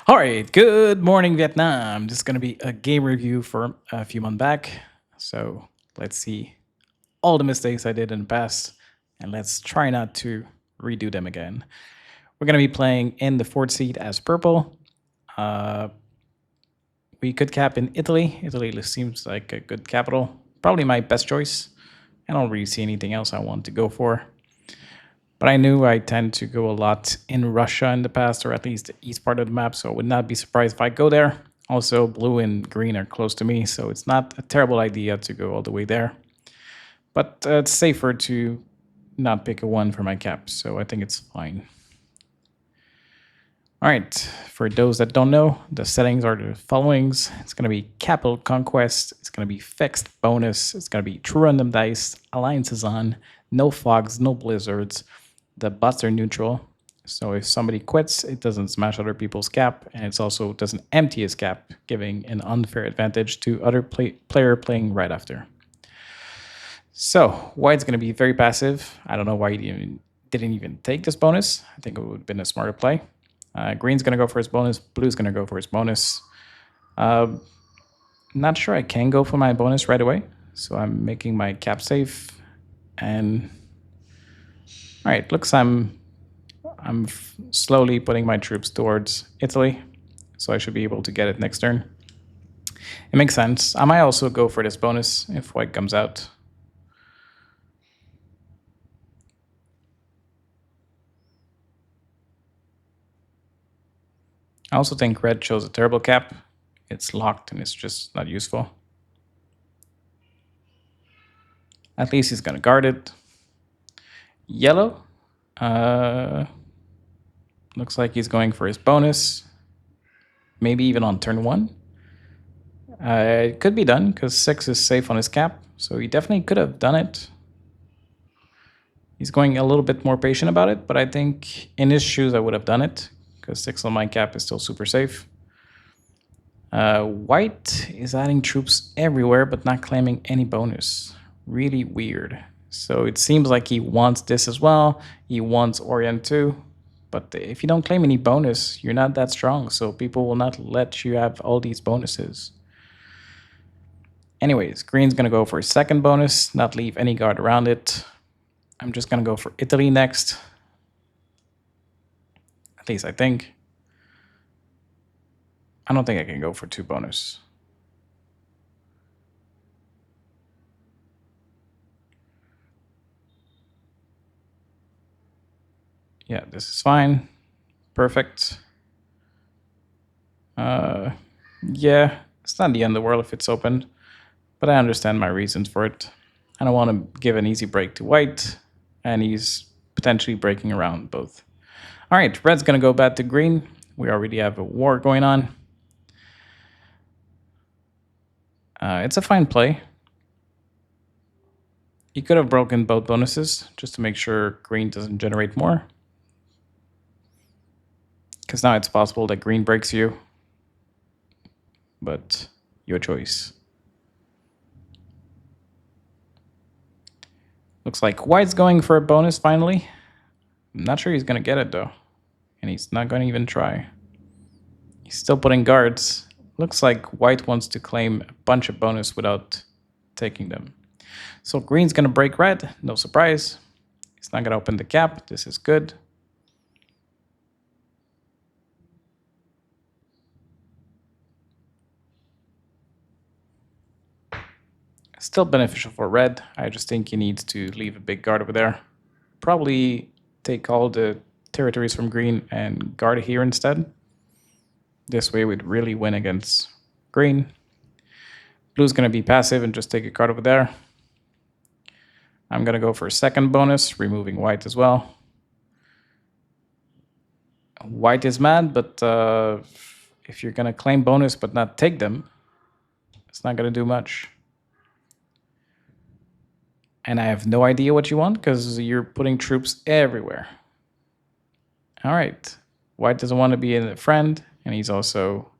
All right, good morning, Vietnam. This is going to be a game review from a few months back. So let's see all the mistakes I did in the past, and let's try not to redo them again. We're going to be playing in the fourth seed as purple. Uh, we could cap in Italy. Italy seems like a good capital. Probably my best choice. I don't really see anything else I want to go for. But I knew I tend to go a lot in Russia in the past, or at least the east part of the map, so I would not be surprised if I go there. Also, blue and green are close to me, so it's not a terrible idea to go all the way there. But it's safer to not pick a one for my cap, so I think it's fine. All right, for those that don't know, the settings are the followings. It's going to be capital conquest, it's going to be fixed bonus, it's going to be true random dice, alliances on, no fogs, no blizzards. The bots are neutral, so if somebody quits, it doesn't smash other people's cap, and it also doesn't empty his cap, giving an unfair advantage to other player playing right after. So white's going to be very passive. I don't know why he didn't even take this bonus. I think it would have been a smarter play. Green's going to go for his bonus. Blue's going to go for his bonus. Not sure I can go for my bonus right away, so I'm making my cap safe. And all right, looks I'm slowly putting my troops towards Italy, so I should be able to get it next turn. It makes sense. I might also go for this bonus if white comes out. I also think red shows a terrible cap. It's locked and it's just not useful. At least he's going to guard it. Yellow. Looks like he's going for his bonus. Maybe even on turn one. It could be done because 6 is safe on his cap. So he definitely could have done it. He's going a little bit more patient about it, but I think in his shoes I would have done it because 6 on my cap is still super safe. White is adding troops everywhere but not claiming any bonus. Really weird. So it seems like he wants this as well. He wants Orient too. But if you don't claim any bonus, you're not that strong. So people will not let you have all these bonuses. Anyways, green's going to go for his second bonus, not leave any guard around it. I'm just going to go for Italy next. At least I think. I don't think I can go for 2 bonus. Yeah, this is fine. Perfect. Yeah, it's not the end of the world if it's opened, but I understand my reasons for it. I don't want to give an easy break to white, and he's potentially breaking around both. All right, red's going to go back to green. We already have a war going on. It's a fine play. You could have broken both bonuses just to make sure green doesn't generate more. Because now it's possible that green breaks you. But your choice. Looks like white's going for a bonus finally. I'm not sure he's going to get it though. And he's not going to even try. He's still putting guards. Looks like white wants to claim a bunch of bonus without taking them. So green's going to break red. No surprise. He's not going to open the cap. This is good. Still beneficial for red. I just think he needs to leave a big guard over there. Probably take all the territories from green and guard here instead. This way we'd really win against green. Blue's going to be passive and just take a card over there. I'm going to go for a second bonus, removing white as well. White is mad, but if you're going to claim bonus but not take them, it's not going to do much. And I have no idea what you want because you're putting troops everywhere. All right. White doesn't want to be a friend, and he's also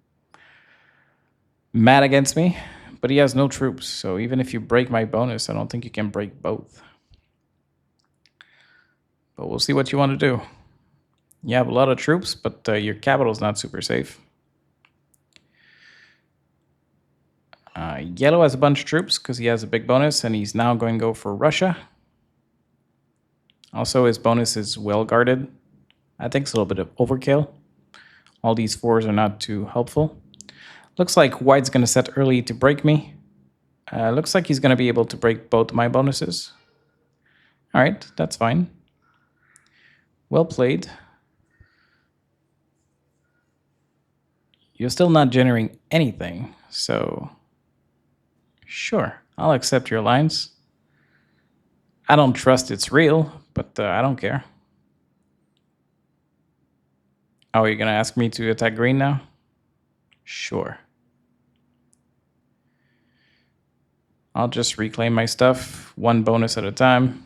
mad against me, but he has no troops. So even if you break my bonus, I don't think you can break both. But we'll see what you want to do. You have a lot of troops, but your capital is not super safe. Yellow has a bunch of troops because he has a big bonus, and he's now going to go for Russia. Also, his bonus is well guarded. I think it's a little bit of overkill. All these 4s are not too helpful. Looks like White's going to set early to break me. Looks like he's going to be able to break both my bonuses. All right, that's fine. Well played. You're still not generating anything, so sure, I'll accept your alliance. I don't trust it's real, but I don't care. Oh, you're going to ask me to attack green now? Sure. I'll just reclaim my stuff, one bonus at a time.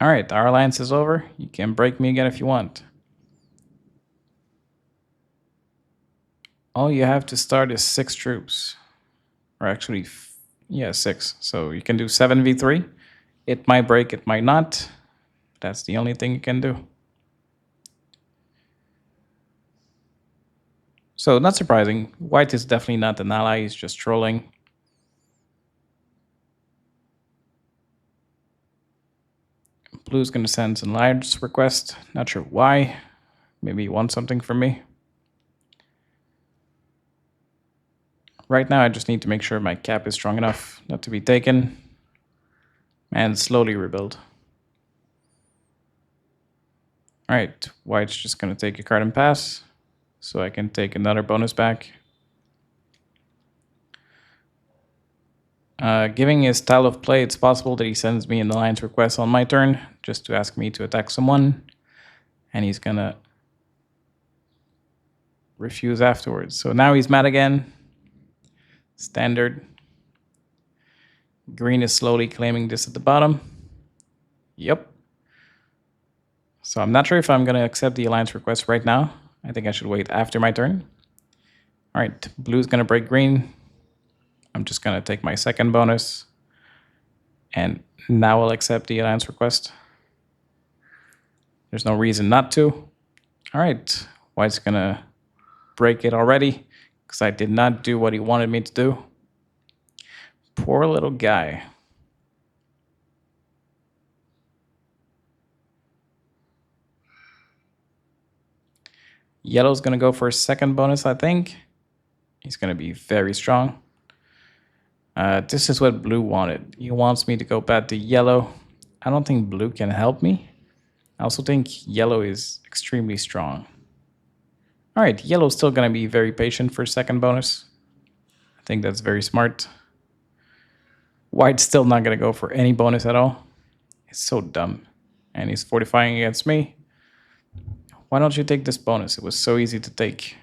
All right, our alliance is over. You can break me again if you want. All you have to start is 6 troops. Or actually, yeah, 6. So you can do 7v3. It might break, it might not. That's the only thing you can do. So not surprising. White is definitely not an ally. He's just trolling. Blue's going to send an alliance request. Not sure why. Maybe he wants something from me. Right now, I just need to make sure my cap is strong enough not to be taken. And slowly rebuild. All right, White's just going to take a card and pass. So I can take another bonus back. Giving his style of play, it's possible that he sends me an alliance request on my turn just to ask me to attack someone. And he's going to refuse afterwards. So now he's mad again. Standard. Green is slowly claiming this at the bottom. Yep. So I'm not sure if I'm going to accept the alliance request right now. I think I should wait after my turn. All right, blue's going to break green. I'm just going to take my second bonus. And now I'll accept the alliance request. There's no reason not to. All right, White's going to break it already because I did not do what he wanted me to do. Poor little guy. Yellow's going to go for a second bonus, I think. He's going to be very strong. This is what blue wanted. He wants me to go back to yellow. I don't think blue can help me. I also think yellow is extremely strong. All right, yellow's still going to be very patient for second bonus. I think that's very smart. White's still not going to go for any bonus at all. It's so dumb. And he's fortifying against me. Why don't you take this bonus? It was so easy to take.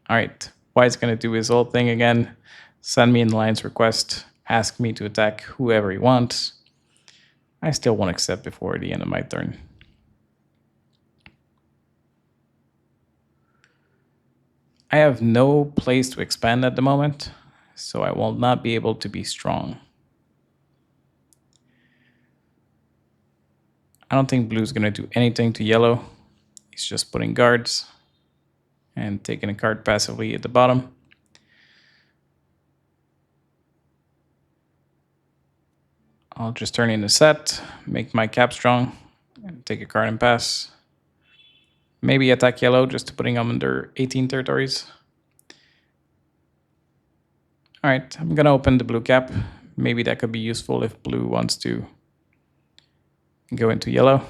All right, White's going to do his old thing again. Send me an alliance request. Ask me to attack whoever he wants. I still won't accept before the end of my turn. I have no place to expand at the moment, so I will not be able to be strong. I don't think blue's going to do anything to yellow. He's just putting guards and taking a card passively at the bottom. I'll just turn in a set, make my cap strong, and take a card and pass. Maybe attack yellow just to putting him under 18 territories. All right, I'm going to open the blue cap. Maybe that could be useful if blue wants to go into yellow.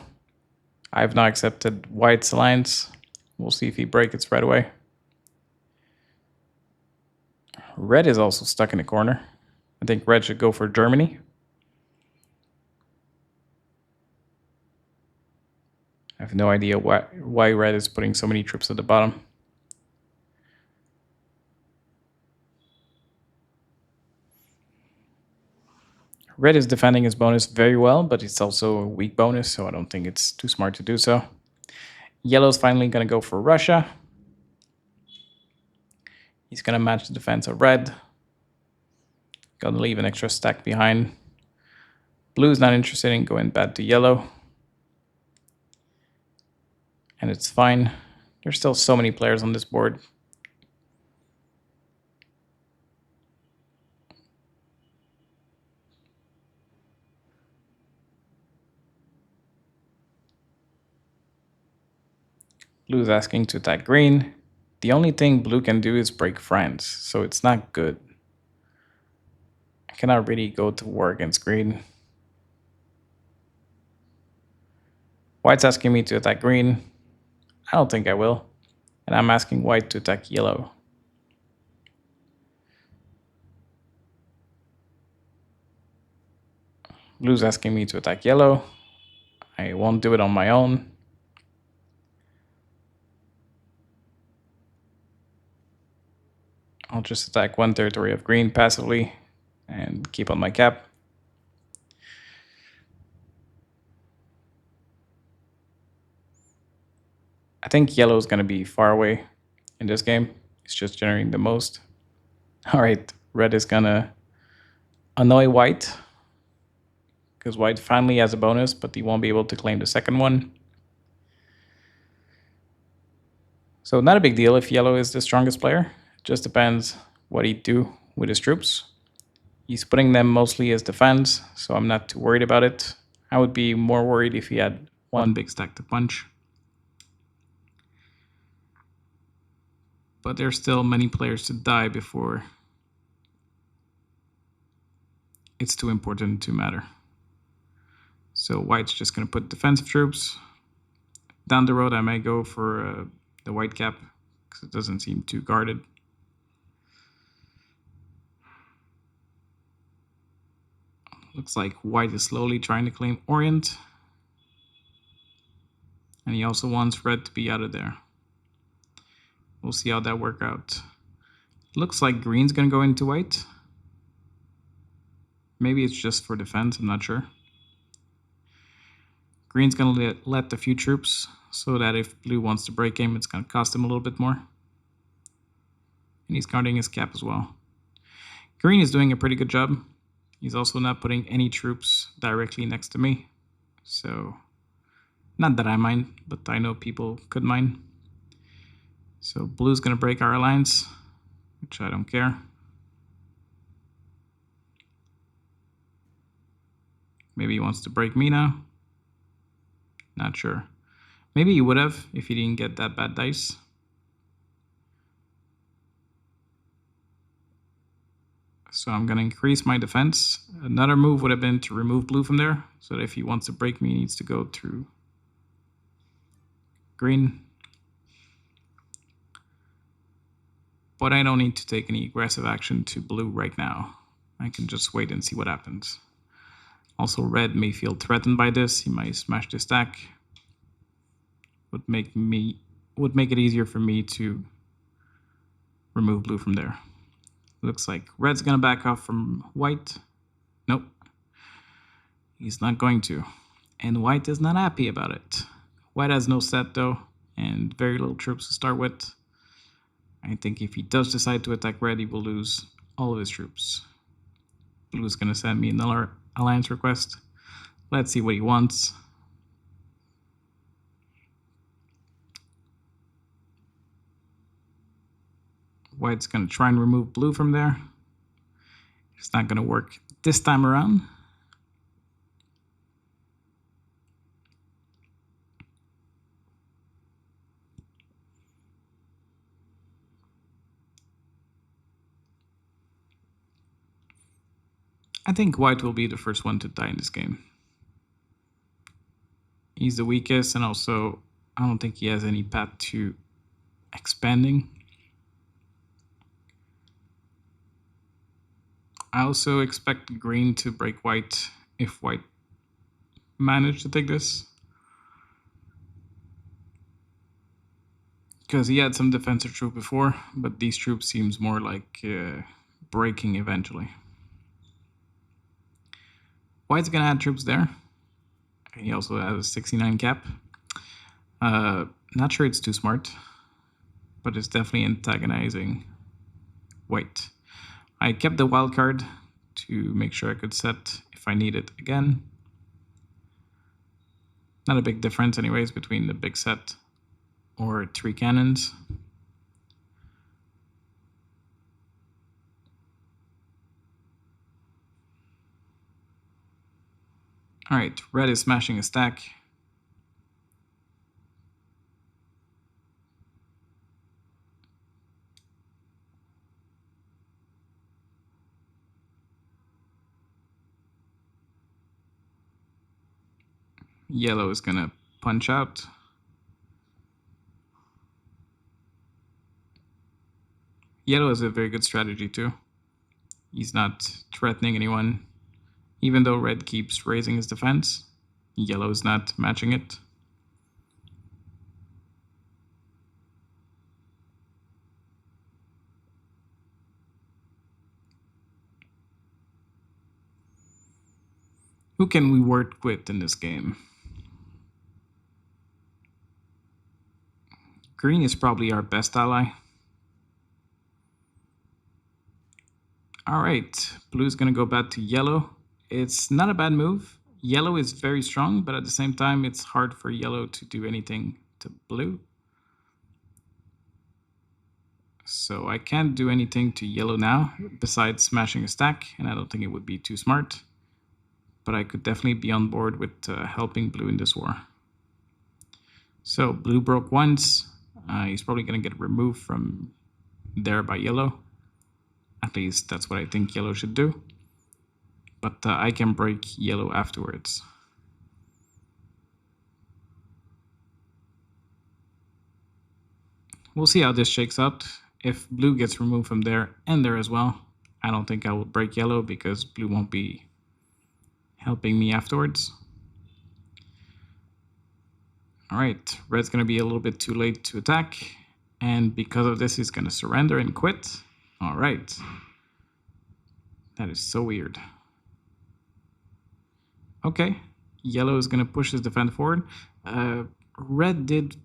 I've now accepted White's alliance. We'll see if he breaks it right away. Red is also stuck in a corner. I think red should go for Germany. I have no idea why red is putting so many troops at the bottom. Red is defending his bonus very well, but it's also a weak bonus, so I don't think it's too smart to do so. Yellow's finally going to go for Russia. He's going to match the defense of red. Going to leave an extra stack behind. Blue's not interested in going back to yellow. And it's fine. There's still so many players on this board. Blue is asking to attack green. The only thing blue can do is break friends, so it's not good. I cannot really go to war against green. White's asking me to attack green. I don't think I will. And I'm asking white to attack yellow. Blue's asking me to attack yellow. I won't do it on my own. I'll just attack one territory of green passively and keep on my cap. I think yellow is going to be far away in this game. It's just generating the most. All right, red is going to annoy white because white finally has a bonus, but he won't be able to claim the second one. So not a big deal if yellow is the strongest player. It just depends what he'd do with his troops. He's putting them mostly as defense, so I'm not too worried about it. I would be more worried if he had one big stack to punch. But there's still many players to die before it's too important to matter. So white's just going to put defensive troops. Down the road, I may go for the white cap because it doesn't seem too guarded. Looks like white is slowly trying to claim Orient. And he also wants red to be out of there. We'll see how that works out. Looks like green's going to go into white. Maybe it's just for defense, I'm not sure. Green's going to let the few troops so that if blue wants to break him, it's going to cost him a little bit more. And he's guarding his cap as well. Green is doing a pretty good job. He's also not putting any troops directly next to me. So, not that I mind, but I know people could mind. So blue's going to break our alliance, which I don't care. Maybe he wants to break me now. Not sure. Maybe he would have if he didn't get that bad dice. So I'm going to increase my defense. Another move would have been to remove blue from there, so that if he wants to break me, he needs to go through green. But I don't need to take any aggressive action to blue right now. I can just wait and see what happens. Also, red may feel threatened by this. He might smash the stack. Would make it easier for me to remove blue from there. Looks like red's gonna back off from white. Nope. He's not going to. And white is not happy about it. White has no set though, and very little troops to start with. I think if he does decide to attack red, he will lose all of his troops. Blue is gonna send me another alliance request. Let's see what he wants. White's going to try and remove blue from there. It's not going to work this time around. I think white will be the first one to die in this game. He's the weakest, and also I don't think he has any path to expanding. I also expect green to break white if white managed to take this. Because he had some defensive troop before, but these troops seems more like breaking eventually. White's gonna add troops there. He also has a 69 cap. Not sure it's too smart, but it's definitely antagonizing white. I kept the wild card to make sure I could set if I need it again. Not a big difference anyways between the big set or 3 cannons. All right, red is smashing a stack. Yellow is gonna punch out. Yellow is a very good strategy too. He's not threatening anyone. Even though red keeps raising his defense, yellow is not matching it. Who can we work with in this game? Green is probably our best ally. All right, blue's gonna go back to yellow. It's not a bad move. Yellow is very strong, but at the same time, it's hard for yellow to do anything to blue. So I can't do anything to yellow now besides smashing a stack, and I don't think it would be too smart. But I could definitely be on board with helping blue in this war. So blue broke once. He's probably going to get removed from there by yellow. At least that's what I think yellow should do. But I can break yellow afterwards. We'll see how this shakes out. If blue gets removed from there and there as well, I don't think I will break yellow because blue won't be helping me afterwards. All right, red's going to be a little bit too late to attack. And because of this, he's going to surrender and quit. All right. That is so weird. Okay, yellow is going to push his defense forward. Red did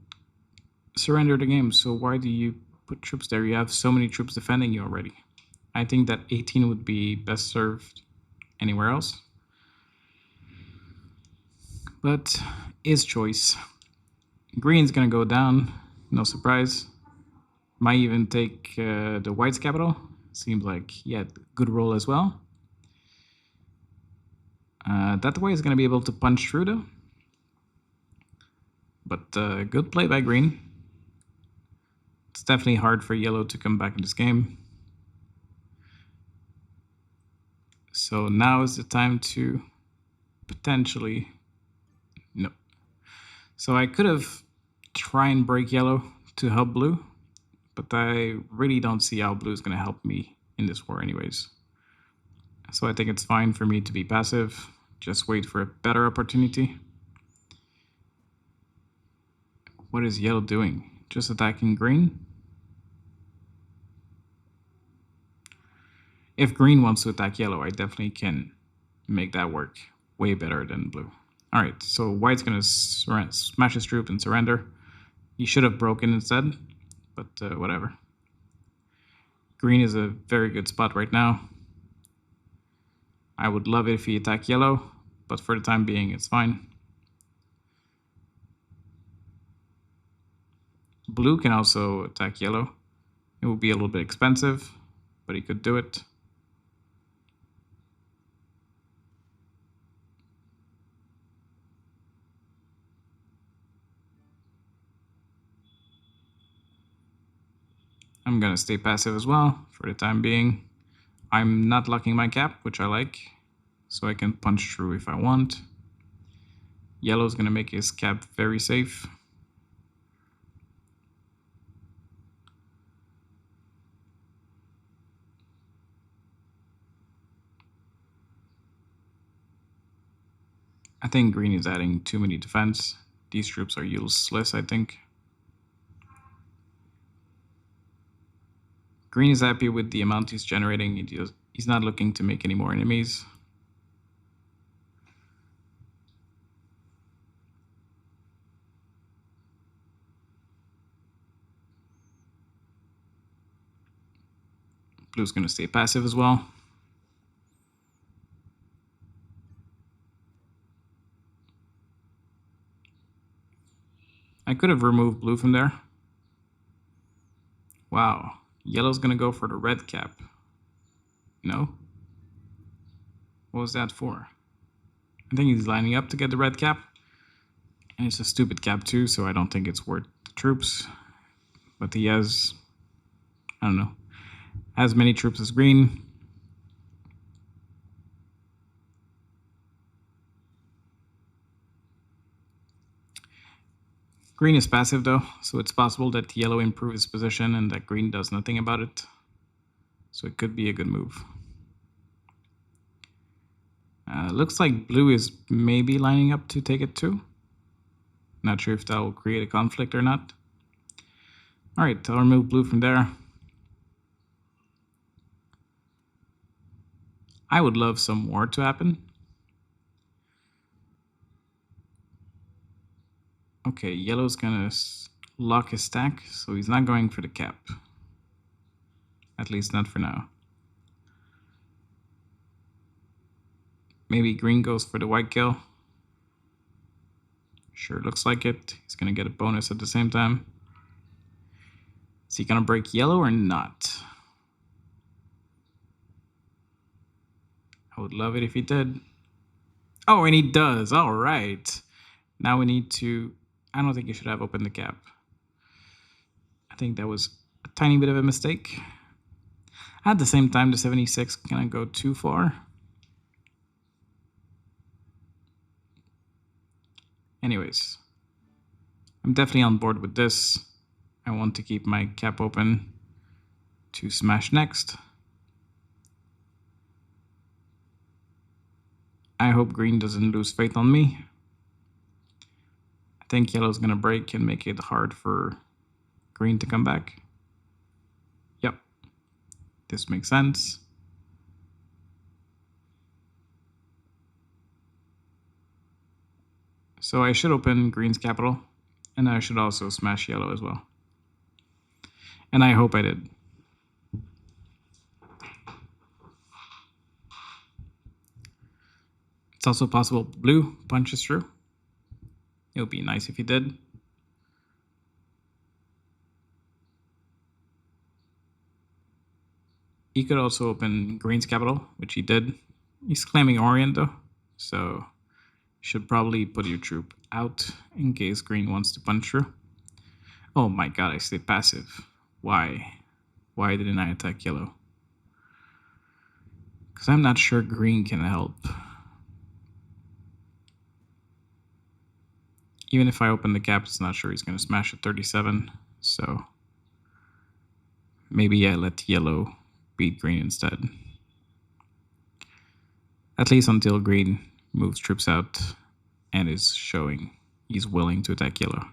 surrender the game, so why do you put troops there? You have so many troops defending you already. I think that 18 would be best served anywhere else. But his choice. Green's gonna go down, no surprise. Might even take the white's capital. Seems like he had a good roll as well. That way is gonna be able to punch through though. But good play by green. It's definitely hard for yellow to come back in this game. So now is the time to potentially... No. So I could have tried and break yellow to help blue, but I really don't see how blue is going to help me in this war anyways. So I think it's fine for me to be passive, just wait for a better opportunity. What is yellow doing? Just attacking green? If green wants to attack yellow, I definitely can make that work way better than blue. All right, so white's gonna smash his troop and surrender. He should have broken instead, but whatever. Green is a very good spot right now. I would love it if he attacked yellow, but for the time being, it's fine. Blue can also attack yellow. It would be a little bit expensive, but he could do it. I'm gonna stay passive as well for the time being. I'm not locking my cap, which I like, so I can punch through if I want. Yellow's gonna make his cap very safe. I think green is adding too many defense. These troops are useless, I think. Green is happy with the amount he's generating. He's not looking to make any more enemies. Blue's gonna stay passive as well. I could have removed blue from there. Wow, yellow's gonna go for the red cap. No? What was that for? I think he's lining up to get the red cap. And it's a stupid cap too, so I don't think it's worth the troops. But he has, I don't know, as many troops as green. Green is passive though, so it's possible that yellow improves his position and that green does nothing about it. So it could be a good move. Looks like blue is maybe lining up to take it too. Not sure if that will create a conflict or not. All right, I'll remove blue from there. I would love some war to happen. Okay, yellow's gonna lock his stack, so he's not going for the cap. At least not for now. Maybe green goes for the white kill. Sure looks like it. He's gonna get a bonus at the same time. Is he gonna break yellow or not? I would love it if he did. Oh, and he does. All right. Now we need to... I don't think you should have opened the cap. I think that was a tiny bit of a mistake. At the same time, the 76 can't go too far. Anyways, I'm definitely on board with this. I want to keep my cap open to smash next. I hope green doesn't lose faith on me. I think yellow's gonna break and make it hard for green to come back. Yep, this makes sense. So I should open green's capital, and I should also smash yellow as well. And I hope I did. It's also possible blue punches through. It would be nice if he did. He could also open green's capital, which he did. He's claiming Orient though, so you should probably put your troop out in case green wants to punch through. Oh my god, I stayed passive. Why? Why didn't I attack yellow? Because I'm not sure green can help. Even if I open the cap, it's not sure he's going to smash at 37. So maybe I let yellow beat green instead. At least until green moves troops out and is showing he's willing to attack yellow.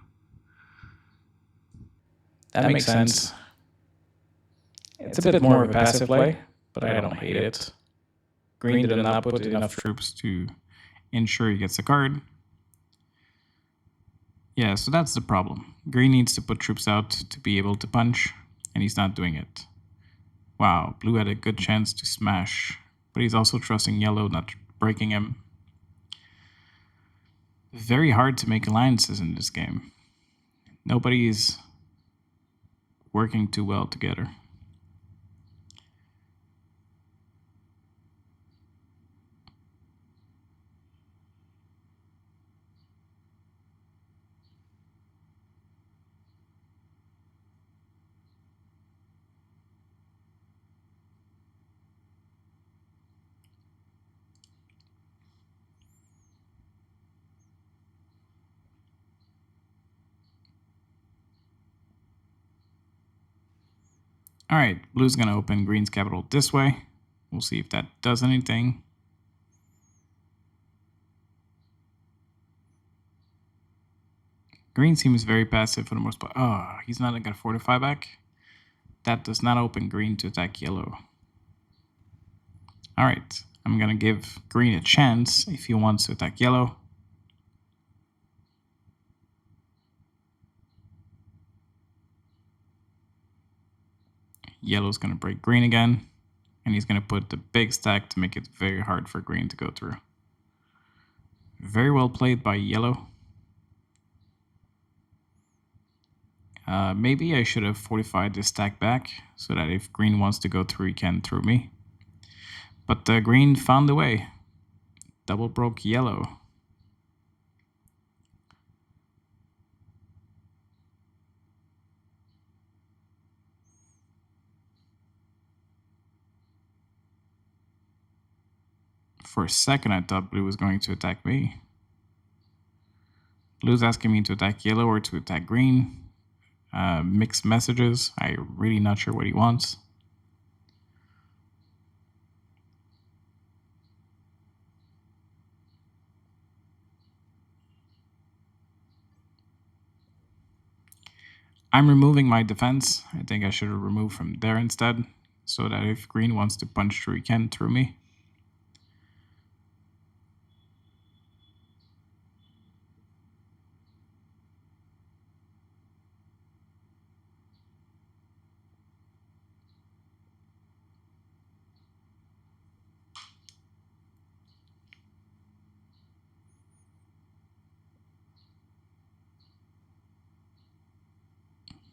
That makes sense. It's a bit more of a passive play, but I don't hate it. Green did not put enough troops to ensure he gets a card. Yeah, so that's the problem. Green needs to put troops out to be able to punch, and he's not doing it. Wow, blue had a good chance to smash, but he's also trusting yellow, not breaking him. Very hard to make alliances in this game. Nobody's working too well together. All right, blue's going to open green's capital this way. We'll see if that does anything. Green seems very passive for the most part. Oh, he's not going to fortify back. That does not open green to attack yellow. All right, I'm going to give green a chance if he wants to attack yellow. Yellow's going to break green again, and he's going to put the big stack to make it very hard for green to go through. Very well played by yellow. Maybe I should have fortified this stack back so that if green wants to go through, he can through me. But green found a way. Double broke yellow. For a second, I thought blue was going to attack me. Blue's asking me to attack yellow or to attack green. Mixed messages. I'm really not sure what he wants. I'm removing my defense. I think I should have removed from there instead, so that if green wants to punch through, he can through me.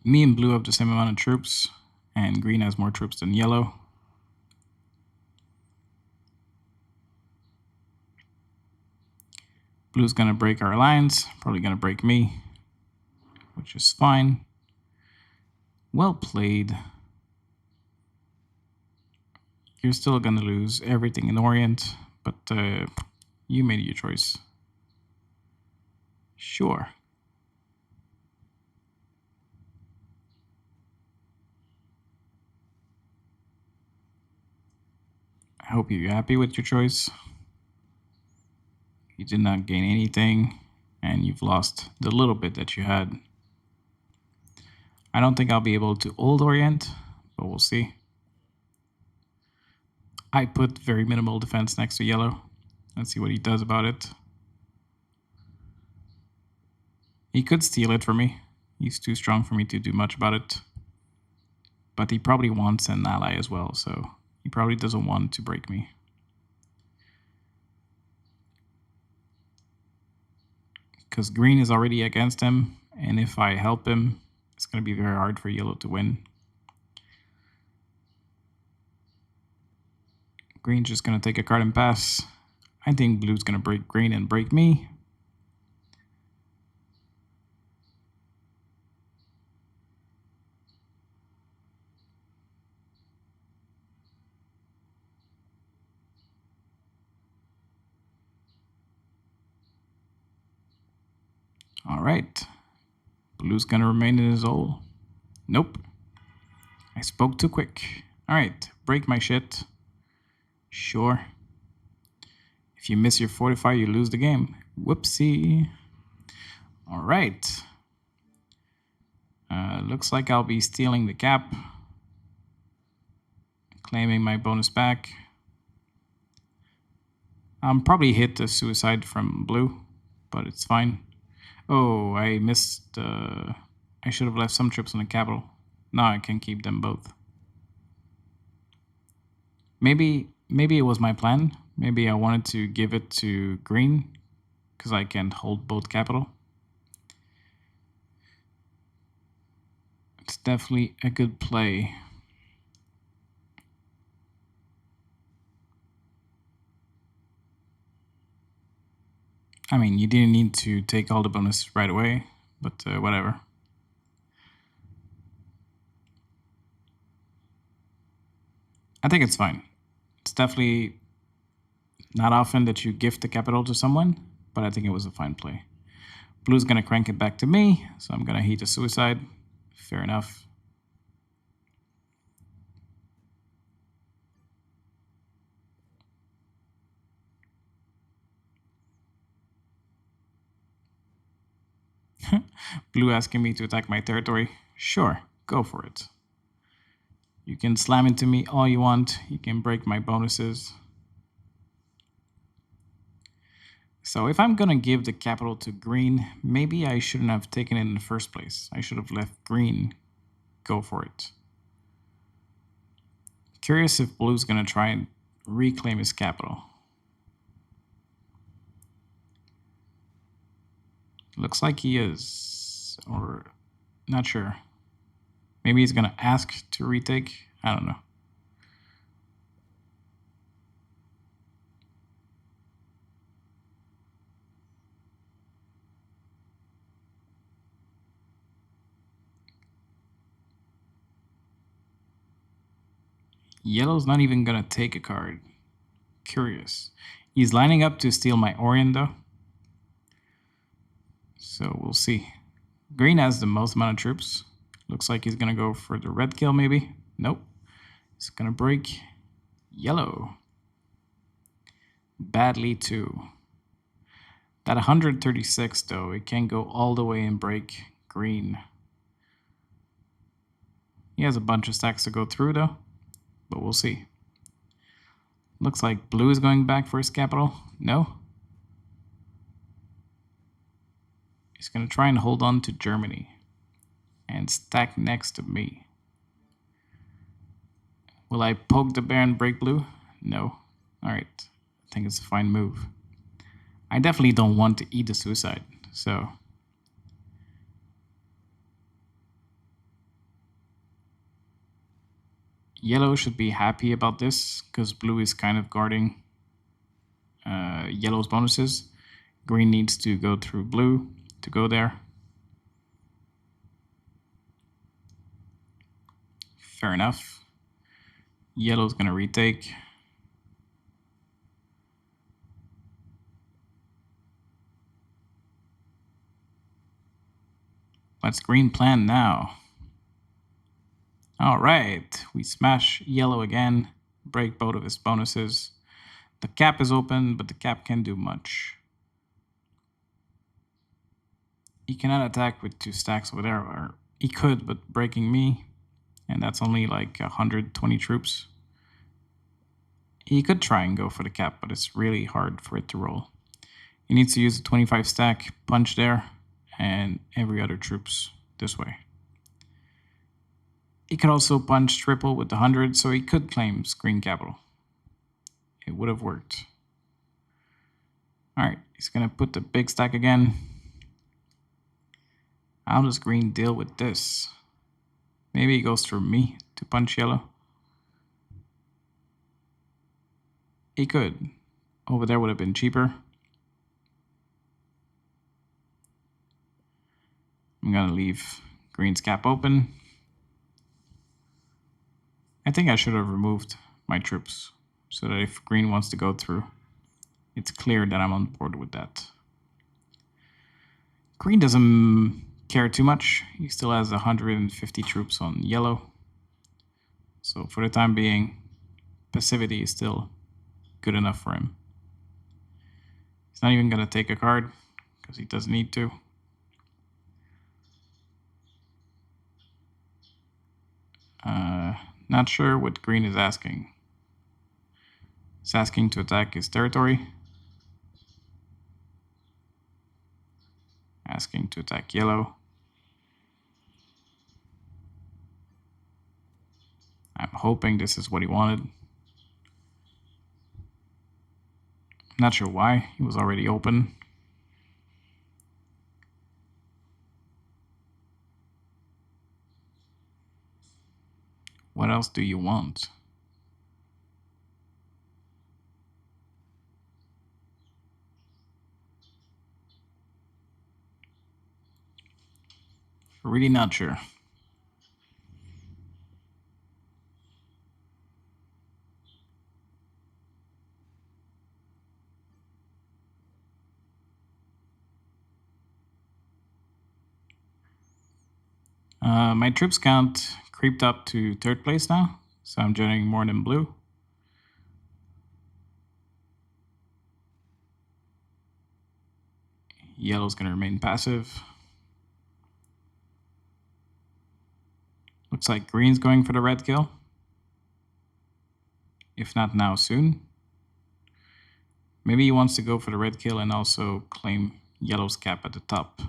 Me and blue have the same amount of troops, and green has more troops than yellow. Blue's gonna break our alliance, probably gonna break me, which is fine. Well played. You're still gonna lose everything in Orient, but you made your choice. Sure. I hope you're happy with your choice. You did not gain anything, and you've lost the little bit that you had. I don't think I'll be able to Old Orient, but we'll see. I put very minimal defense next to yellow. Let's see what he does about it. He could steal it from me. He's too strong for me to do much about it. But he probably wants an ally as well, so he probably doesn't want to break me. Because green is already against him, and if I help him, it's going to be very hard for yellow to win. Green's just going to take a card and pass. I think blue's going to break green and break me. All right. Blue's going to remain in his hole. Nope. I spoke too quick. All right. Break my shit. Sure. If you miss your fortify, you lose the game. Whoopsie. All right. Looks like I'll be stealing the cap. Claiming my bonus back. I'm probably hit a suicide from blue, but it's fine. Oh, I missed. I should have left some troops on the capital. Now I can keep them both. Maybe it was my plan. Maybe I wanted to give it to green because I can hold both capital. It's definitely a good play. I mean, you didn't need to take all the bonus right away, but whatever. I think it's fine. It's definitely not often that you gift the capital to someone, but I think it was a fine play. Blue's gonna crank it back to me, so I'm gonna heat a suicide. Fair enough. Blue asking me to attack my territory. Sure, go for it. You can slam into me all you want. You can break my bonuses. So if I'm gonna give the capital to green, maybe I shouldn't have taken it in the first place. I should have left green go for it. Curious if blue's gonna try and reclaim his capital. Looks like he is, or not sure. Maybe he's gonna ask to retake. I don't know. Yellow's not even gonna take a card. Curious. He's lining up to steal my Orient though. So we'll see. Green has the most amount of troops. Looks like he's gonna go for the red kill maybe. Nope. He's gonna break yellow. Badly too. That 136 though, it can go all the way and break green. He has a bunch of stacks to go through though, but we'll see. Looks like blue is going back for his capital. No. He's gonna try and hold on to Germany and stack next to me. Will I poke the bear and break blue? No. Alright. I think it's a fine move. I definitely don't want to eat the suicide, so. Yellow should be happy about this, because blue is kind of guarding yellow's bonuses. Green needs to go through blue to go there. Fair enough. Yellow's gonna retake. Let's green plan now. All right, we smash yellow again, break both of his bonuses. The cap is open, but the cap can't do much. He cannot attack with 2 stacks over there, or he could, but breaking me, and that's only like 120 troops. He could try and go for the cap, but it's really hard for it to roll. He needs to use a 25 stack punch there, and every other troops this way. He could also punch triple with the 100, so he could claim green capital. It would have worked. All right, he's gonna put the big stack again. How does green deal with this? Maybe he goes through me to punch yellow. He could. Over there would have been cheaper. I'm gonna leave green's cap open. I think I should have removed my troops so that if green wants to go through, it's clear that I'm on board with that. Green doesn't care too much. He still has 150 troops on yellow. So for the time being, passivity is still good enough for him. He's not even gonna take a card because he doesn't need to. Not sure what green is asking. He's asking to attack his territory. Asking to attack yellow. I'm hoping this is what he wanted. Not sure why, he was already open. What else do you want? Really not sure. My troops count creeped up to 3rd place now, so I'm generating more than blue. Yellow's gonna remain passive. Looks like green's going for the red kill. If not now, soon. Maybe he wants to go for the red kill and also claim yellow's cap at the top.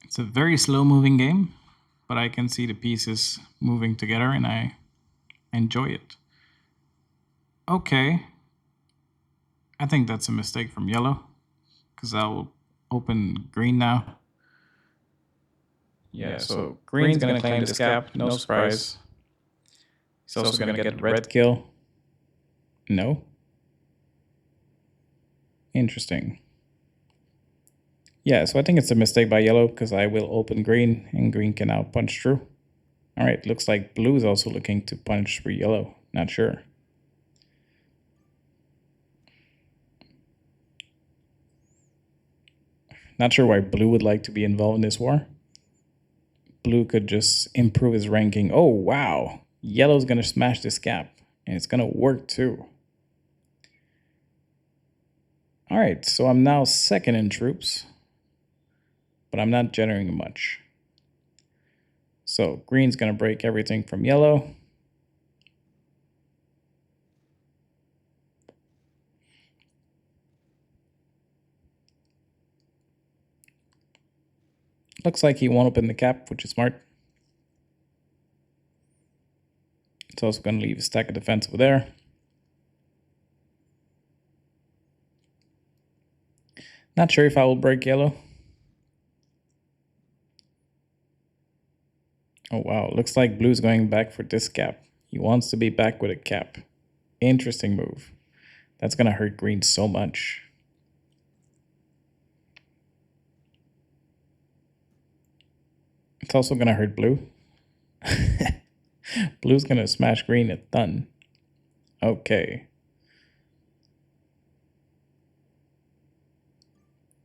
It's a very slow moving game, but I can see the pieces moving together and I enjoy it. Okay. I think that's a mistake from yellow, because I'll open green now. Yeah, so green's gonna claim this cap, no surprise. He's also gonna get red kill. No. Interesting. Yeah, so I think it's a mistake by yellow because I will open green and green can now punch through. All right, looks like blue is also looking to punch through yellow. Not sure. Not sure why blue would like to be involved in this war. Blue could just improve his ranking. Oh, wow. Yellow's going to smash this gap, and it's going to work too. All right, so I'm now second in troops, but I'm not generating much. So green's going to break everything from yellow. Looks like he won't open the cap, which is smart. It's also going to leave a stack of defense over there. Not sure if I will break yellow. Oh, wow. Looks like blue's going back for this cap. He wants to be back with a cap. Interesting move. That's going to hurt green so much. It's also going to hurt blue. Blue's going to smash green a ton. Okay.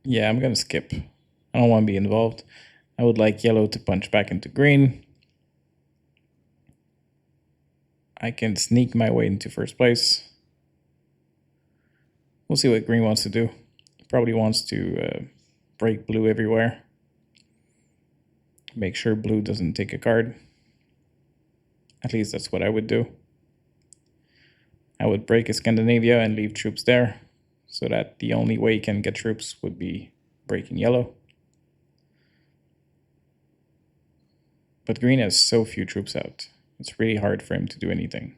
Yeah, I'm going to skip. I don't want to be involved. I would like yellow to punch back into green. I can sneak my way into first place. We'll see what green wants to do. He probably wants to break blue everywhere. Make sure blue doesn't take a card. At least that's what I would do. I would break a Scandinavia and leave troops there, so that the only way he can get troops would be breaking yellow. But green has so few troops out. It's really hard for him to do anything.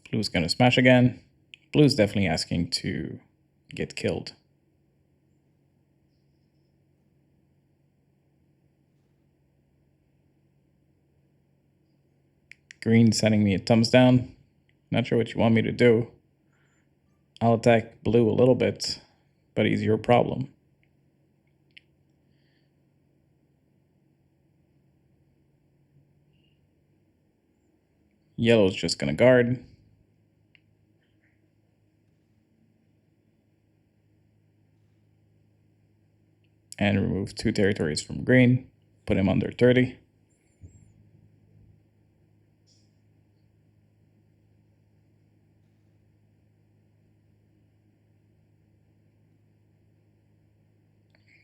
Blue's gonna smash again. Blue's definitely asking to get killed. Green sending me a thumbs down. Not sure what you want me to do. I'll attack blue a little bit, but he's your problem. Yellow's just gonna guard. And remove 2 territories from green. Put him under 30.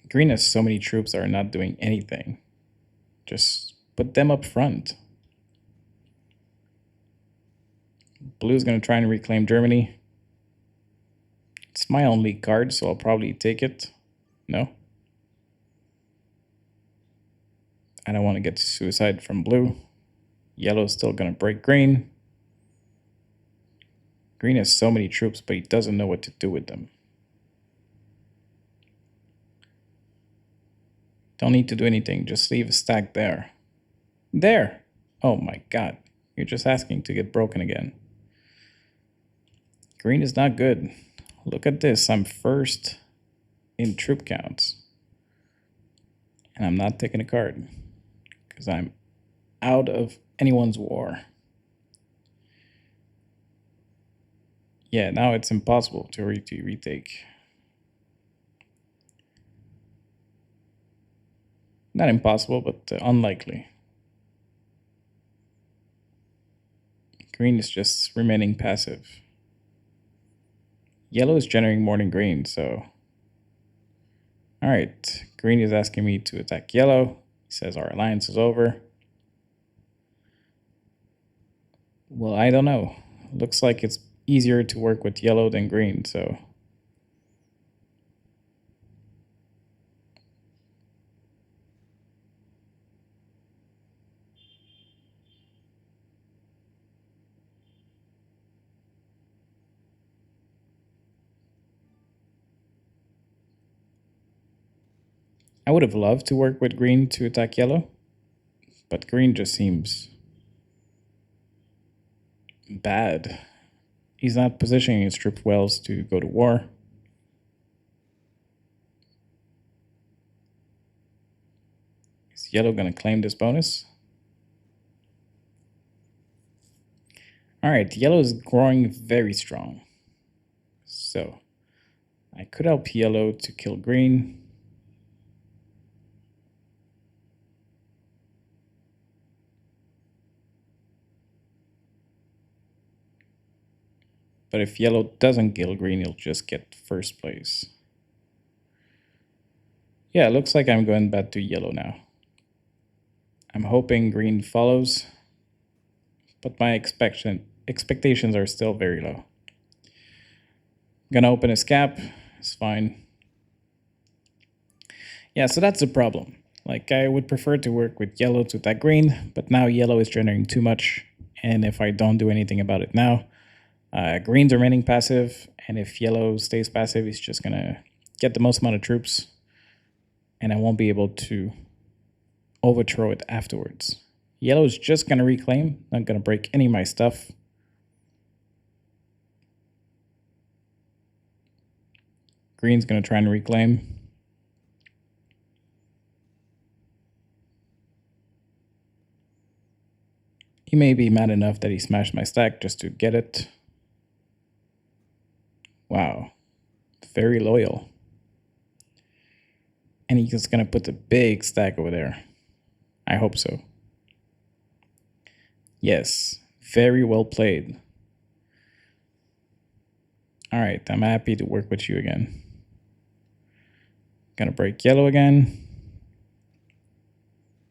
Green has so many troops that are not doing anything. Just put them up front. Blue's gonna try and reclaim Germany. It's my only card, so I'll probably take it. No. I don't want to get suicide from blue. Yellow's still gonna break green. Green has so many troops, but he doesn't know what to do with them. Don't need to do anything, just leave a stack there. There! Oh my god, you're just asking to get broken again. Green is not good. Look at this, I'm first in troop counts. And I'm not taking a card, because I'm out of anyone's war. Yeah, now it's impossible to retake. Not impossible, but unlikely. Green is just remaining passive. Yellow is generating more than green, so... Alright, green is asking me to attack yellow. He says our alliance is over. Well, I don't know. Looks like it's easier to work with yellow than green, so... I would have loved to work with green to attack yellow, but green just seems bad. He's not positioning his troops well to go to war. Is yellow going to claim this bonus? All right, yellow is growing very strong. So I could help yellow to kill green. But if yellow doesn't kill green, he'll just get first place. Yeah, it looks like I'm going back to yellow now. I'm hoping green follows, but my expectations are still very low. I'm gonna open his cap, it's fine. Yeah, so that's the problem. Like, I would prefer to work with yellow to attack green, but now yellow is generating too much, and if I don't do anything about it now, green's remaining passive, and if yellow stays passive, he's just gonna get the most amount of troops, and I won't be able to overthrow it afterwards. Yellow is just gonna reclaim, not gonna break any of my stuff. Green's gonna try and reclaim. He may be mad enough that he smashed my stack just to get it. Wow, very loyal. And he's gonna put the big stack over there. I hope so. Yes, very well played. All right, I'm happy to work with you again. Gonna break yellow again.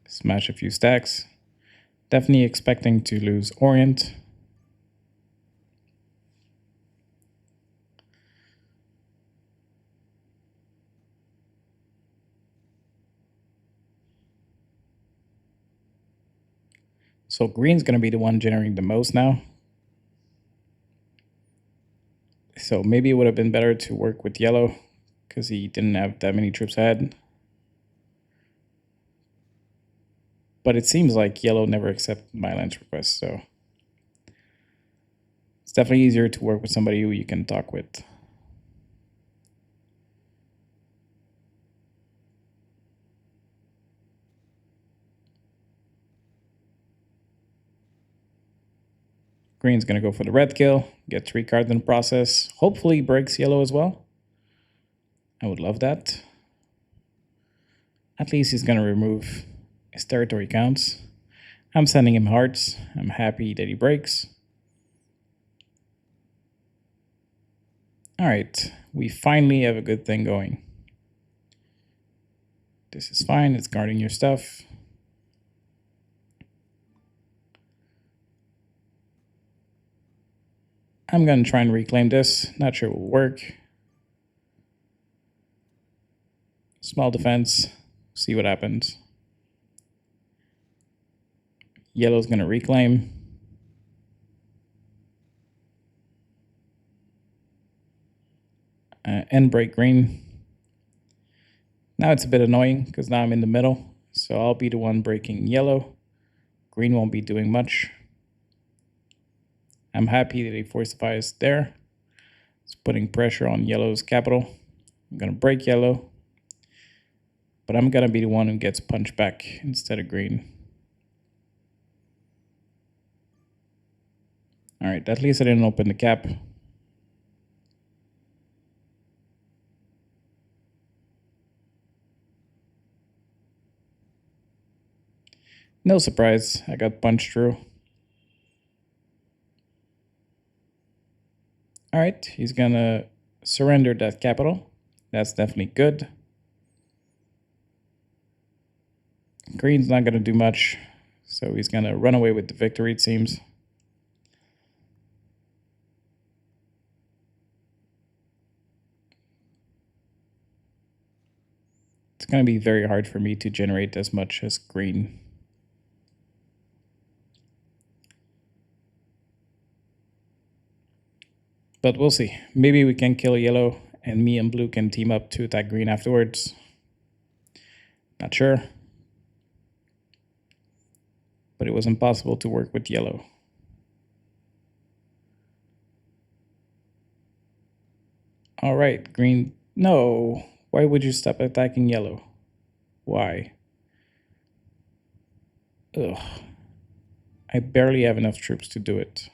Smash a few stacks. Definitely expecting to lose Orient. So green's gonna be the one generating the most now. So maybe it would have been better to work with yellow because he didn't have that many troops ahead. But it seems like yellow never accepted my lance request, so it's definitely easier to work with somebody who you can talk with. Green's gonna go for the red kill, get 3 cards in the process. Hopefully breaks yellow as well. I would love that. At least he's gonna remove his territory counts. I'm sending him hearts. I'm happy that he breaks. All right, we finally have a good thing going. This is fine, it's guarding your stuff. I'm gonna try and reclaim this. Not sure it will work. Small defense, see what happens. Yellow's gonna reclaim. And break green. Now it's a bit annoying because now I'm in the middle. So I'll be the one breaking yellow. Green won't be doing much. I'm happy that he fortifies there. It's putting pressure on yellow's capital. I'm gonna break yellow. But I'm gonna be the one who gets punched back instead of green. All right, at least I didn't open the cap. No surprise, I got punched through. All right, he's gonna surrender that capital. That's definitely good. Green's not gonna do much, so he's gonna run away with the victory, it seems. It's gonna be very hard for me to generate as much as green. But we'll see. Maybe we can kill yellow and me and blue can team up to attack green afterwards. Not sure. But it was impossible to work with yellow. All right, green. No. Why would you stop attacking yellow? Why? Ugh. I barely have enough troops to do it.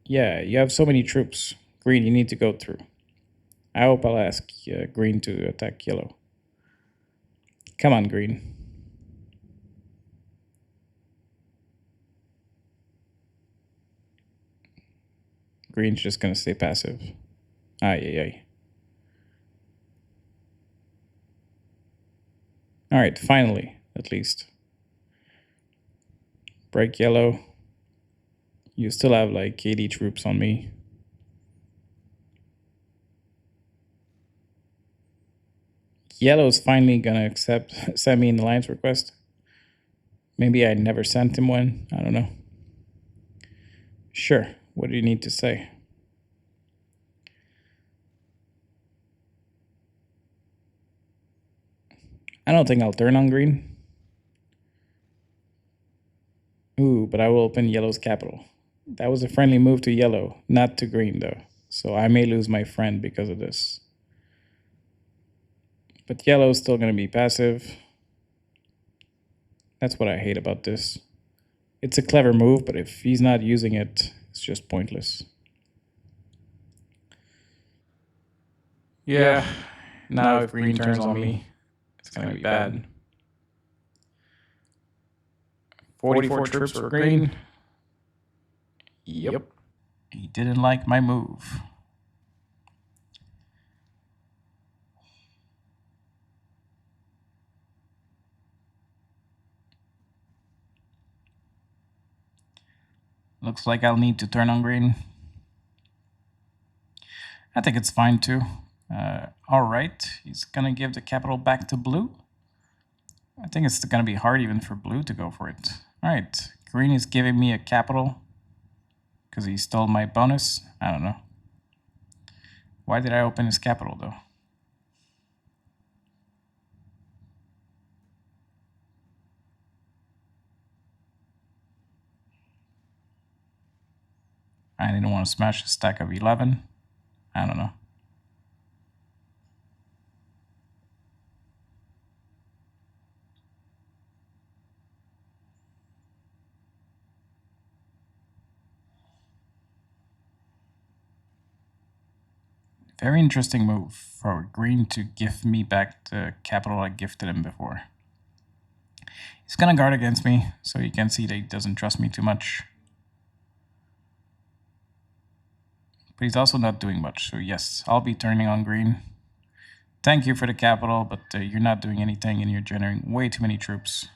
Yeah, you have so many troops. Green, you need to go through. I hope I'll ask green to attack yellow. Come on, green. Green's just gonna stay passive. Ay. Alright, finally, at least. Break yellow. You still have like 80 troops on me. Yellow's finally gonna send me an alliance request. Maybe I never sent him one. I don't know. Sure. What do you need to say? I don't think I'll turn on green. Ooh, but I will open yellow's capital. That was a friendly move to yellow, not to green though. So I may lose my friend because of this. But yellow's still gonna be passive. That's what I hate about this. It's a clever move, but if he's not using it, it's just pointless. Yeah. Now if green turns on me, it's gonna be bad. 44 troops for green. Yep. He didn't like my move. Looks like I'll need to turn on green. I think it's fine too. Alright, he's gonna give the capital back to blue. I think it's gonna be hard even for blue to go for it. Alright, green is giving me a capital because he stole my bonus. I don't know. Why did I open his capital though? I didn't want to smash a stack of 11. I don't know. Very interesting move for green to give me back the capital I gifted him before. He's gonna guard against me, so you can see that he doesn't trust me too much. But he's also not doing much, so yes, I'll be turning on green. Thank you for the capital, but you're not doing anything and you're generating way too many troops.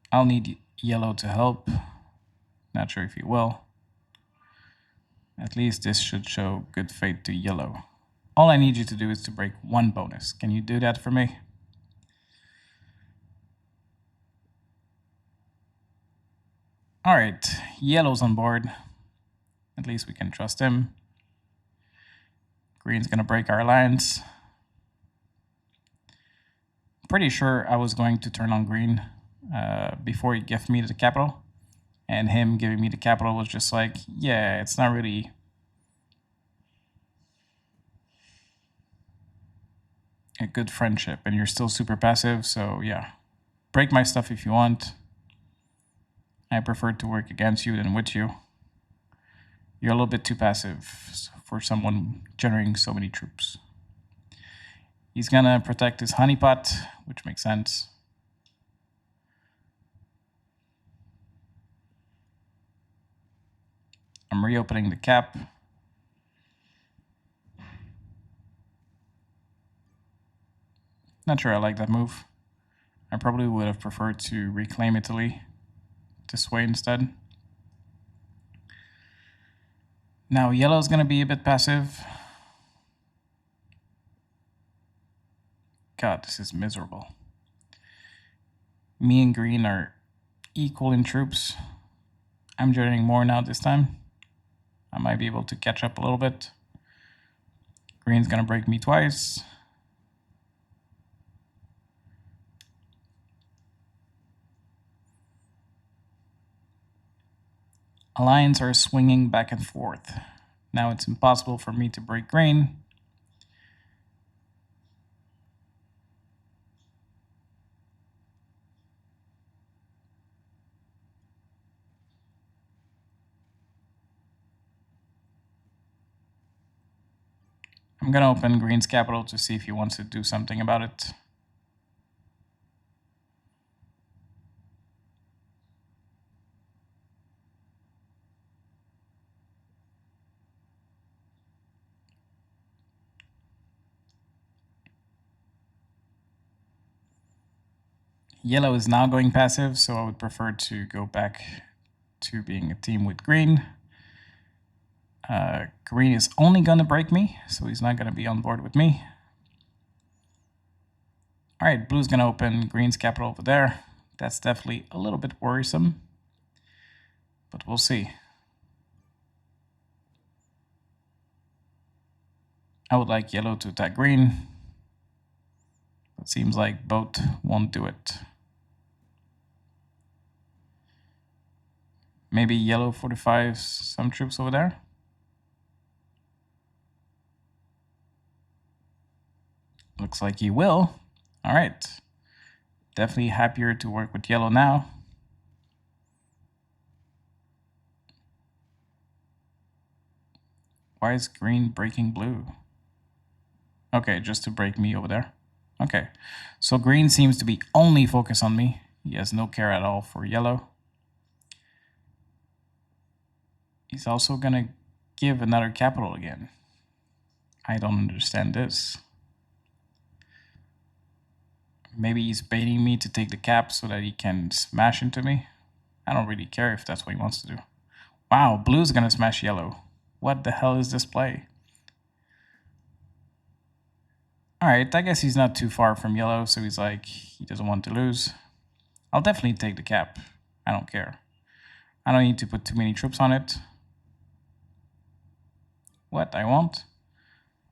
I'll need yellow to help. Not sure if he will. At least this should show good faith to yellow. All I need you to do is to break one bonus. Can you do that for me? Alright, yellow's on board. At least we can trust him. Green's gonna break our alliance. Pretty sure I was going to turn on green before he gave me the capital. And him giving me the capital was just like, yeah, it's not really a good friendship. And you're still super passive, so yeah. Break my stuff if you want. I prefer to work against you than with you. You're a little bit too passive for someone generating so many troops. He's gonna protect his honeypot, which makes sense. I'm reopening the cap. Not sure I like that move. I probably would have preferred to reclaim Italy this way instead. Now yellow's gonna be a bit passive. God, this is miserable. Me and green are equal in troops. I'm generating more now this time. I might be able to catch up a little bit. Green's gonna break me twice. Alliance are swinging back and forth. Now it's impossible for me to break green. I'm gonna open green's capital to see if he wants to do something about it. Yellow is now going passive, so I would prefer to go back to being a team with green. Green is only gonna break me, so he's not gonna be on board with me. All right, blue's gonna open green's capital over there. That's definitely a little bit worrisome, but we'll see. I would like yellow to attack green. It seems like both won't do it. Maybe yellow fortifies some troops over there. Looks like he will. All right. Definitely happier to work with yellow now. Why is green breaking blue? Okay, just to break me over there. Okay, so green seems to be only focused on me. He has no care at all for yellow. He's also gonna give another capital again. I don't understand this. Maybe he's baiting me to take the cap so that he can smash into me. I don't really care if that's what he wants to do. Wow, blue's gonna smash yellow. What the hell is this play? Alright, I guess he's not too far from yellow, so he's like, he doesn't want to lose. I'll definitely take the cap. I don't care. I don't need to put too many troops on it. What, I won't?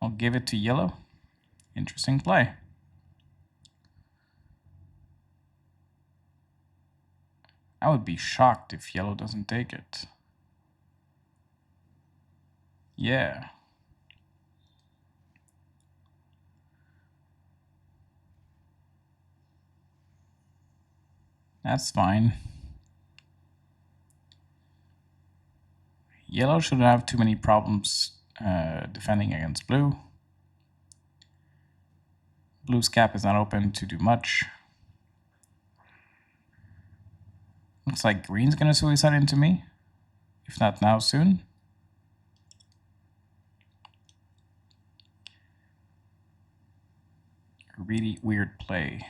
I'll give it to yellow. Interesting play. I would be shocked if yellow doesn't take it. Yeah. That's fine. Yellow shouldn't have too many problems defending against blue. Blue's cap is not open to do much. Looks like green's gonna suicide into me. If not now, soon. A really weird play.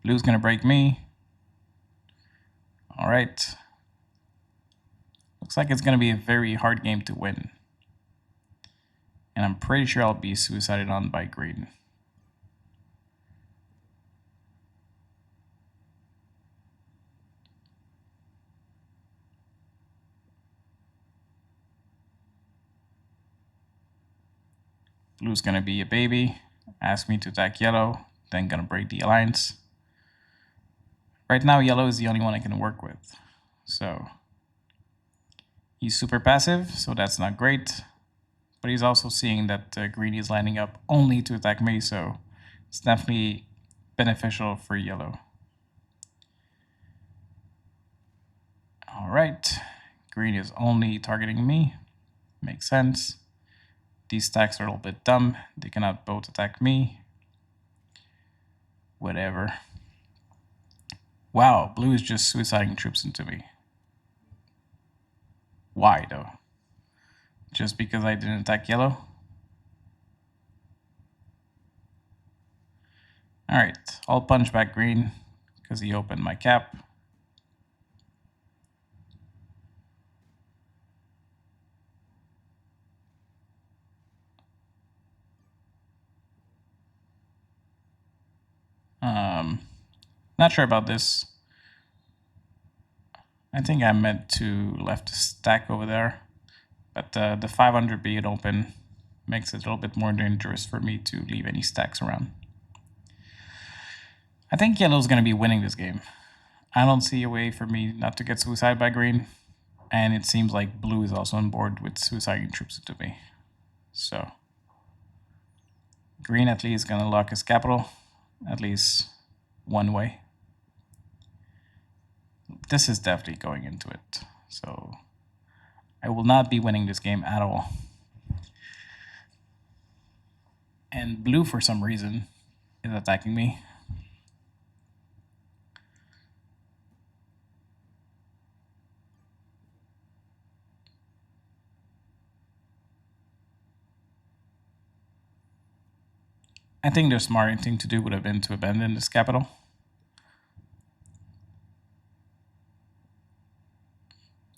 Blue's gonna break me. All right. Looks like it's gonna be a very hard game to win. And I'm pretty sure I'll be suicided on by green. Blue's gonna be a baby, ask me to attack yellow, then gonna break the alliance. Right now, yellow is the only one I can work with. So he's super passive, so that's not great. But he's also seeing that green is lining up only to attack me, so it's definitely beneficial for yellow. All right, green is only targeting me. Makes sense. These stacks are a little bit dumb. They cannot both attack me. Whatever. Wow, blue is just suiciding troops into me. Why, though? Just because I didn't attack yellow? Alright, I'll punch back green because he opened my cap. Not sure about this. I think I meant to left a stack over there, but the 500 being open makes it a little bit more dangerous for me to leave any stacks around. I think yellow's going to be winning this game. I don't see a way for me not to get suicide by green, and it seems like blue is also on board with suiciding troops into me. So green at least is going to lock his capital, at least one way. This is definitely going into it, so I will not be winning this game at all. And blue, for some reason, is attacking me. I think the smart thing to do would have been to abandon this capital.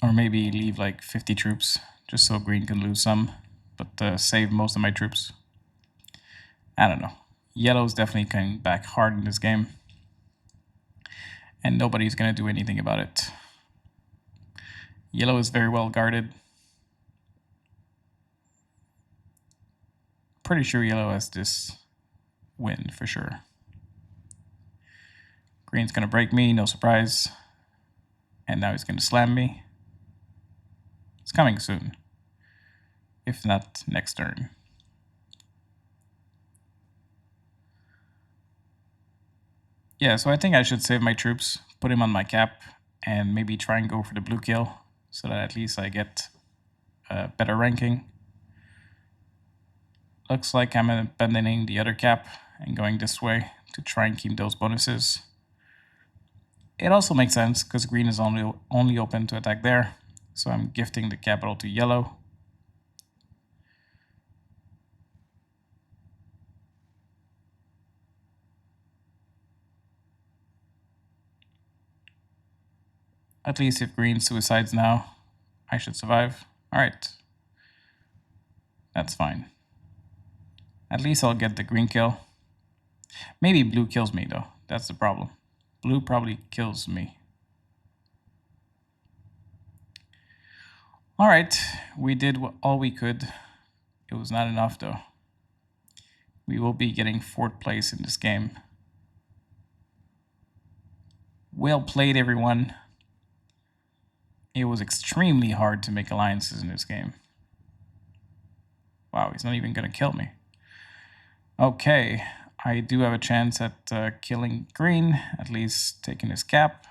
Or maybe leave like 50 troops, just so green can lose some, but save most of my troops. I don't know. Yellow's definitely coming back hard in this game, and nobody's going to do anything about it. Yellow is very well guarded. Pretty sure yellow has this win for sure. Green's going to break me, no surprise. And now he's going to slam me. It's coming soon, if not next turn. Yeah, so I think I should save my troops, put him on my cap, and maybe try and go for the blue kill, so that at least I get a better ranking. Looks like I'm abandoning the other cap and going this way to try and keep those bonuses. It also makes sense, because green is only open to attack there, so I'm gifting the capital to yellow. At least if green suicides now, I should survive. Alright. That's fine. At least I'll get the green kill. Maybe blue kills me though, that's the problem. Blue probably kills me. Alright, we did all we could. It was not enough though. We will be getting 4th place in this game. Well played, everyone. It was extremely hard to make alliances in this game. Wow, he's not even gonna kill me. Okay, I do have a chance at killing green, at least taking his cap.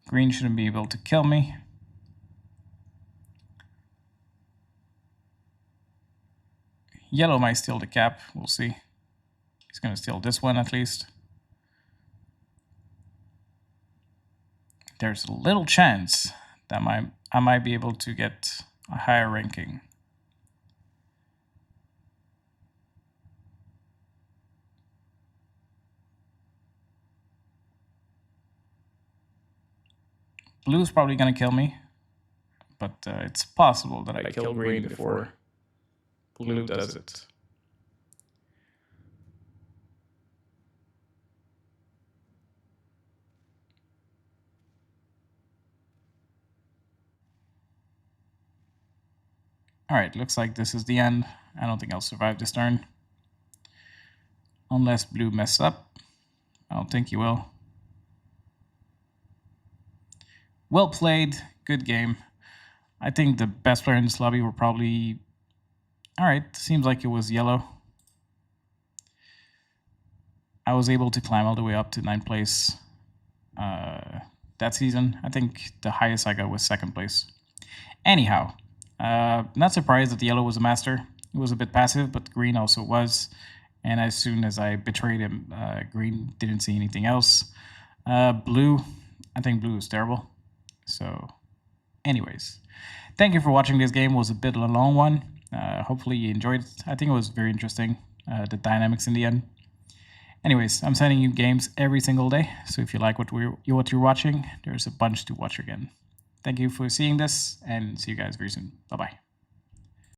Green shouldn't be able to kill me. Yellow might steal the cap, we'll see. He's gonna steal this one at least. There's a little chance that I might be able to get a higher ranking. Blue's probably gonna kill me, but it's possible that I kill green before blue does it. Alright, looks like this is the end. I don't think I'll survive this turn. Unless blue messes up. I don't think he will. Well played, good game. I think the best player in this lobby were probably... Alright, seems like it was yellow. I was able to climb all the way up to 9th place that season. I think the highest I got was 2nd place. Anyhow, not surprised that the yellow was a master. It was a bit passive, but green also was. And as soon as I betrayed him, green didn't see anything else. Blue, I think blue is terrible. So, anyways, thank you for watching this game. It was a bit of a long one. Hopefully you enjoyed it. I think it was very interesting, the dynamics in the end. Anyways, I'm sending you games every single day. So if you like what you're watching, there's a bunch to watch again. Thank you for seeing this, and see you guys very soon. Bye-bye.